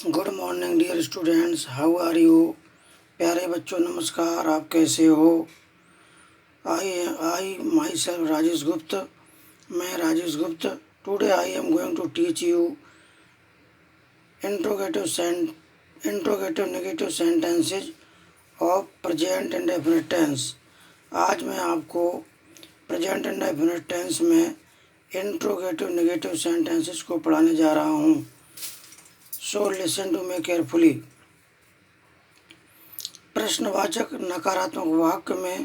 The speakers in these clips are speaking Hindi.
Good morning dear students, how are you. प्यारे बच्चों नमस्कार, आप कैसे हो। आई माई सेल्फ राजेश गुप्त, मैं Rajesh Gupta. Today I am going to teach you interrogative negative sentences of present and definite tense. आज मैं आपको प्रेजेंट एंड डेफिनेट टेंस में इंट्रोगेटिव नेगेटिव सेंटेंसेज को पढ़ाने जा रहा हूँ। So listen to me carefully. प्रश्नवाचक नकारात्मक वाक्य में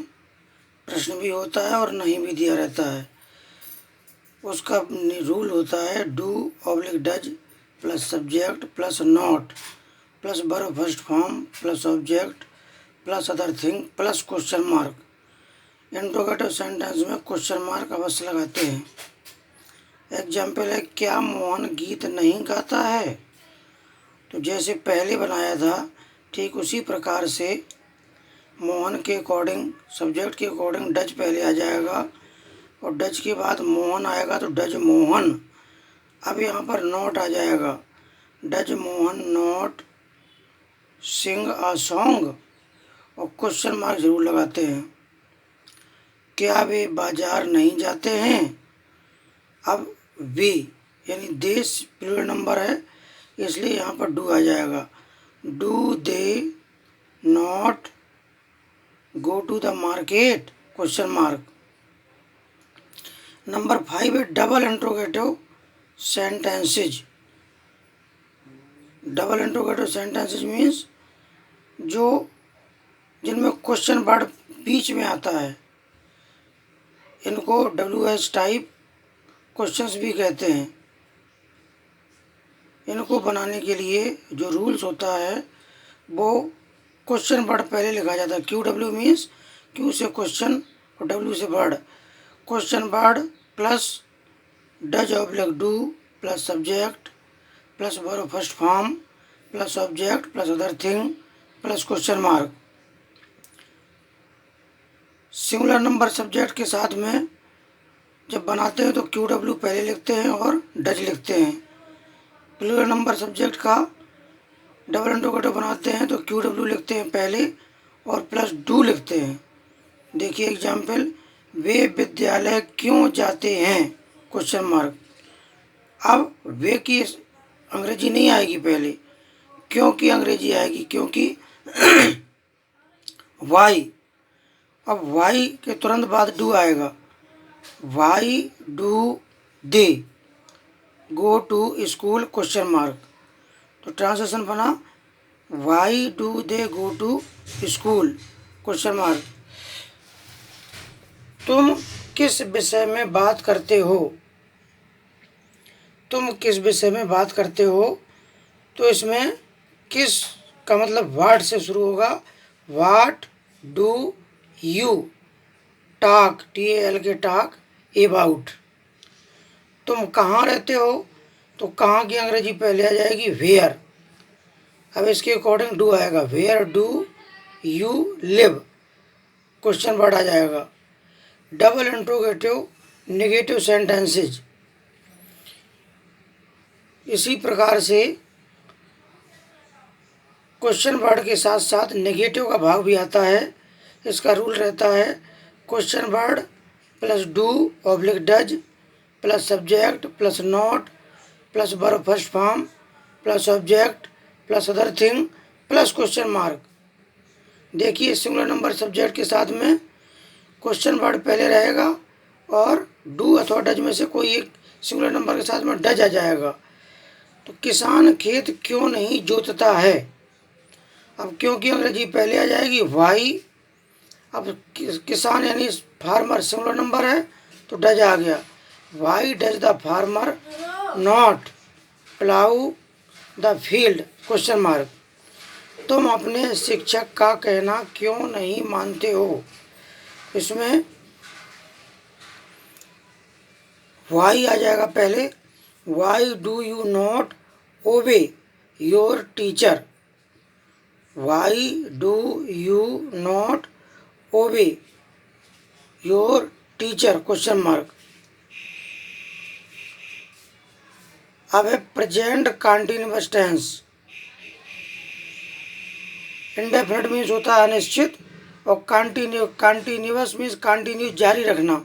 प्रश्न भी होता है और नहीं भी दिया रहता है। उसका रूल होता है do oblique does plus subject plus not plus verb first form plus object plus other thing plus question mark. Interrogative sentence में क्वेश्चन मार्क अवश्य लगाते हैं। एग्जाम्पल है, क्या मोहन गीत नहीं गाता है। तो जैसे पहले बनाया था ठीक उसी प्रकार से मोहन के अकॉर्डिंग सब्जेक्ट के अकॉर्डिंग डज पहले आ जाएगा और डज के बाद मोहन आएगा तो डज मोहन। अब यहाँ पर नॉट आ जाएगा, does Mohan not sing a song, और क्वेश्चन मार्क जरूर लगाते हैं। क्या वे बाजार नहीं जाते हैं। अब वे यानी देश प्लूरल नंबर है, इसलिए यहाँ पर डू आ जाएगा। Do they not go to the market, question mark. Number 5 है double interrogative sentences. Double interrogative sentences means जो जिनमें क्वेश्चन वर्ड बीच में आता है, इनको WH टाइप क्वेश्चंस भी कहते हैं। इनको बनाने के लिए जो रूल्स होता है वो क्वेश्चन वर्ड पहले लिखा जाता है। QW मीन्स Q से क्वेश्चन और W से word. Question word plus does oblique do plus subject plus verb first form plus object plus other thing plus question mark. Singular number subject के साथ में जब बनाते हैं तो QW पहले लिखते हैं और डज लिखते हैं। प्लूरल नंबर सब्जेक्ट का डबल इंट्रोगेटिव बनाते हैं तो QW लिखते हैं पहले और प्लस डू लिखते हैं। देखिए एग्जाम्पल, वे विद्यालय क्यों जाते हैं, क्वेश्चन मार्क। अब वे की अंग्रेजी नहीं आएगी पहले, क्योंकि अंग्रेजी आएगी, क्योंकि वाई। अब वाई के तुरंत बाद डू आएगा। Why do they go to school, question mark. तो ट्रांसलेशन बना why do they go to school, question mark. तुम किस विषय में बात करते हो। तुम किस विषय में बात करते हो, तो इसमें किस का मतलब वाट से शुरू होगा। What do you talk, TAL के टॉक अबाउट। तुम कहाँ रहते हो, तो कहाँ की अंग्रेजी पहले आ जाएगी वेयर। अब इसके अकॉर्डिंग डू आएगा, where do you live, question word आ जाएगा। डबल इंट्रोगेटिव नेगेटिव सेंटेंसेज इसी प्रकार से क्वेश्चन वर्ड के साथ साथ नेगेटिव का भाग भी आता है। इसका रूल रहता है question word plus do oblique does plus subject plus not plus verb first form plus object plus other thing plus question mark. देखिए सिंगुलर नंबर सब्जेक्ट के साथ में क्वेश्चन वर्ड पहले रहेगा और डू अथवा डज में से कोई एक सिंगुलर नंबर के साथ में डज आ जाएगा। तो किसान खेत क्यों नहीं जोतता है। अब क्योंकि अंग्रेजी पहले आ जाएगी वाई। अब किसान यानी फार्मर सिंगुलर नंबर है तो डज आ गया। Why does the farmer not plough the field, question mark. तुम अपने शिक्षक का कहना क्यों नहीं मानते हो। इसमें वाई आ जाएगा पहले। Why do you not obey your teacher. Why do you not obey your teacher, question mark. अब है present continuous tense. Indefinite means होता है अनिश्चित, और कंटिन्यूअस मीन्स कंटिन्यू जारी रखना।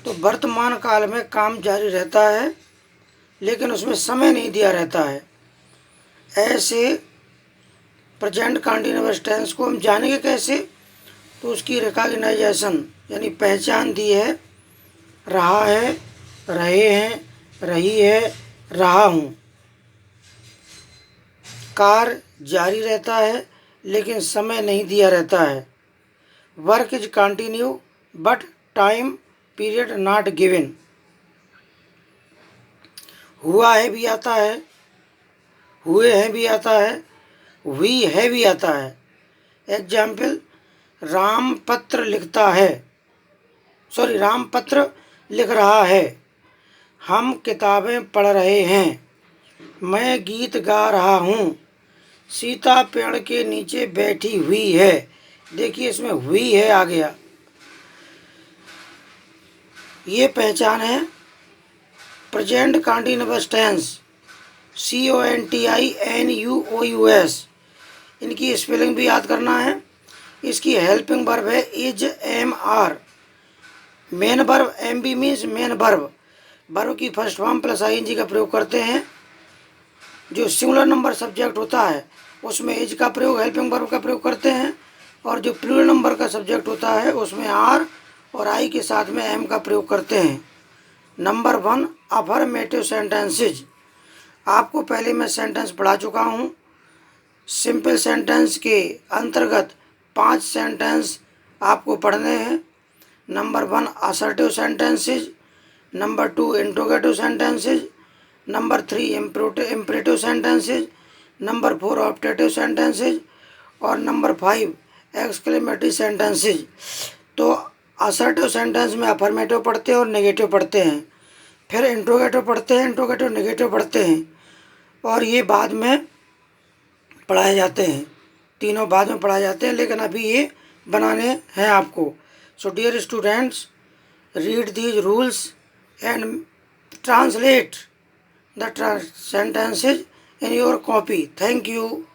तो वर्तमान काल में काम जारी रहता है लेकिन उसमें समय नहीं दिया रहता है। ऐसे प्रेजेंट कंटिन्यूअस टेंस को हम जानेंगे कैसे? तो उसकी रिकॉग्नाइजेशन यानी पहचान दी है, रहा है, रहे हैं, रही है, रहा हूँ। कार्य जारी रहता है लेकिन समय नहीं दिया रहता है। Work is continue but time period not given. हुआ है भी आता है, हुए हैं भी आता है, हुई है भी आता है। एग्जाम्पल, राम पत्र लिखता है, राम पत्र लिख रहा है। हम किताबें पढ़ रहे हैं। मैं गीत गा रहा हूँ। सीता पेड़ के नीचे बैठी हुई है। देखिए इसमें हुई है आ गया। ये पहचान है प्रेजेंट कंटिन्यूअस टेंस, CONTINUOUS। इनकी स्पेलिंग भी याद करना है। इसकी हेल्पिंग वर्ब है is, am, are. Main verb MB means main verb. Verb की फर्स्ट फॉर्म प्लस ING का प्रयोग करते हैं। जो सिंगुलर नंबर सब्जेक्ट होता है उसमें इज का प्रयोग, हेल्पिंग वर्ब का प्रयोग करते हैं, और जो प्लूरल नंबर का सब्जेक्ट होता है उसमें आर और आई के साथ में एम का प्रयोग करते हैं। Number 1, affirmative sentences. आपको पहले मैं सेंटेंस पढ़ा चुका हूँ। सिंपल सेंटेंस के अंतर्गत 5 सेंटेंस आपको पढ़ने हैं। Number 1 assertive sentences, number 2 interrogative sentences, number 3 imperative sentences, number 4 optative sentences, और नंबर 5 एक्सक्लेमेटरी सेंटेंसेज। तो असर्टिव सेंटेंस में अफर्मेटिव पढ़ते हैं और नेगेटिव पढ़ते हैं, फिर इंट्रोगेटिव पढ़ते हैं, इंट्रोगेटिव नेगेटिव पढ़ते हैं, और ये बाद में पढ़ाए जाते हैं। तीनों बाद में पढ़ाए जाते हैं, लेकिन अभी ये बनाने हैं आपको। So dear students, read these rules and translate the sentences in your copy. Thank you.